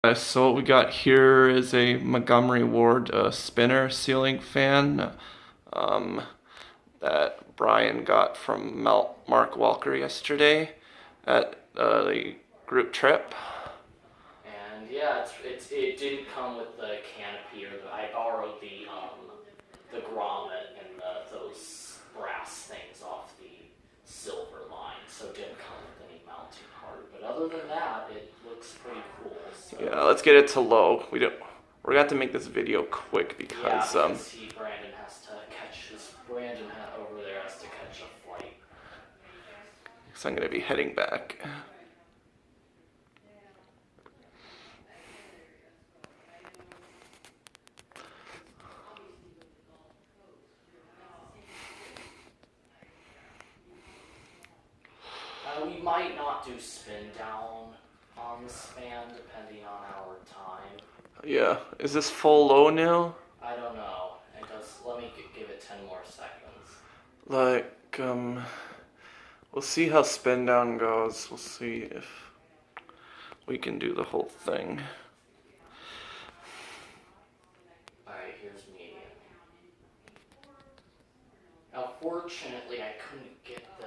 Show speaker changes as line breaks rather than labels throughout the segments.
So what we got here is a Montgomery Ward spinner ceiling fan um, that Brian got from Mark Walker yesterday at the group trip.
And yeah, it didn't come with the canopy or I borrowed the grommet and those brass things off the silver line, so it didn't come with any mounting part. But other than that, it looks pretty cool. So.
Yeah, let's get it to low. We're gonna have to make this video quick because
Brandon over there has to catch a flight.
So I'm gonna be heading back.
We might not do spin down on this fan depending on our time.
Yeah, is this full low now?
I don't know. Let me give it 10 more seconds.
We'll see how spin down goes. We'll see if we can do the whole thing.
Alright, here's medium. Now, fortunately, I couldn't get the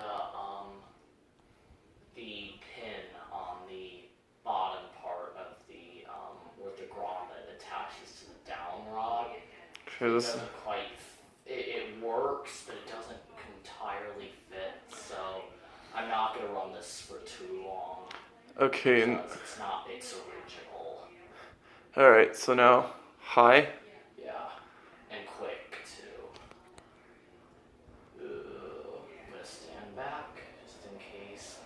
pin on the bottom part of the where the grommet attaches to the down rod.
Okay, this
doesn't quite. It works, but it doesn't entirely fit. So I'm not gonna run this for too long.
Okay.
Because it's not its original.
All right. So now high.
Yeah, and quick too. I'm gonna stand back just in case.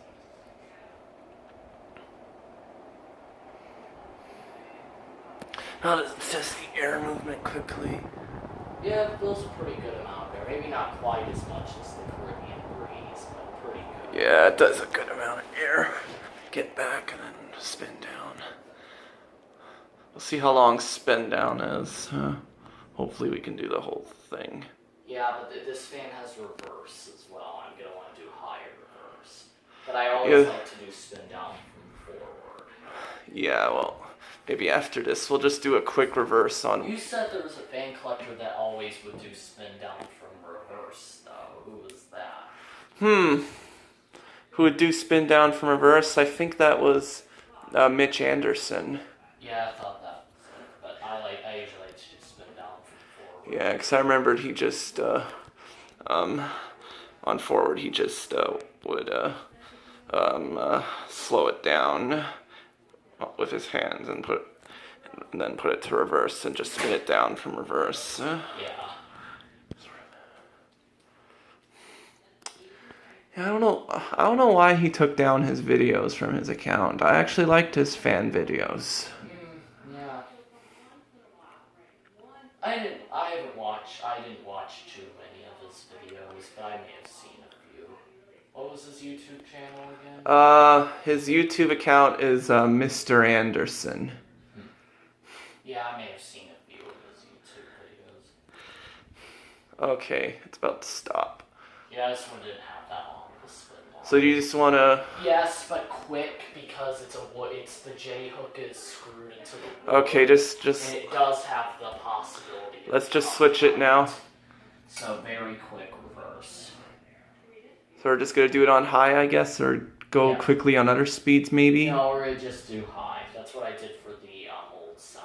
How does it test the air movement quickly?
Yeah, it feels a pretty good amount there. Maybe not quite as much as the Caribbean breeze, but pretty good.
Yeah, it does a good amount of air. Get back and then spin down. We'll see how long spin down is. Hopefully we can do the whole thing.
Yeah, but this fan has reverse as well. I'm going to want to do higher reverse. But I always like to do spin down from forward.
Yeah, well, maybe after this we'll just do a quick reverse on...
You said there was a fan collector that always would do spin down from reverse, though. Who was that?
Who would do spin down from reverse? I think that was Mitch Anderson.
Yeah, I thought that. But I usually like to just spin down from forward.
Yeah, because I remembered he just, on forward, he just would slow it down with his hands and then put it to reverse and just spin it down from reverse.
Yeah.
Yeah, I don't know why he took down his videos from his account. I actually liked his fan videos.
Yeah. I didn't watch too many of his videos, but I may have seen a few. What was his YouTube channel again?
His YouTube account is Mr. Anderson.
Yeah, I may have seen a few of his YouTube videos.
Okay, it's about to stop.
Yeah, this one didn't have that long of a spin down.
So do you just want to...
Yes, but quick, because it's the J hook is screwed into the wood.
Okay, just...
And it does have the possibility.
Let's just switch it now.
So very quick reverse.
So we're just going to do it on high, I guess, or go quickly on other speeds, maybe?
No, we're going to just do high. That's what I did for the Old South.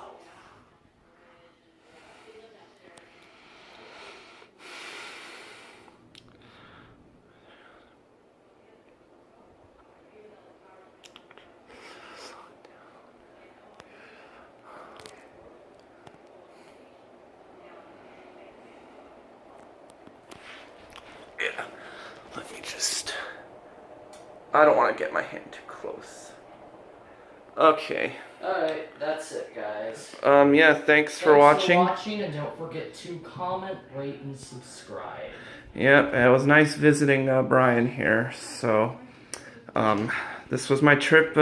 Yeah. Let me just... I don't want to get my hand too close. Okay.
Alright, that's it, guys.
Yeah, thanks for watching.
And don't forget to comment, rate, and subscribe.
Yep, it was nice visiting Brian here. So, this was my trip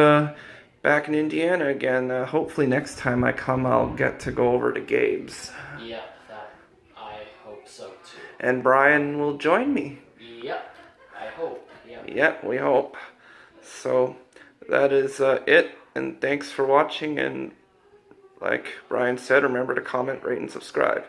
back in Indiana again. Hopefully next time I come, I'll get to go over to Gabe's.
Yep, I hope so too.
And Brian will join me.
Yep, I hope.
Yep, we hope. So, that is it. And thanks for watching, and like Brian said, remember to comment, rate, and subscribe.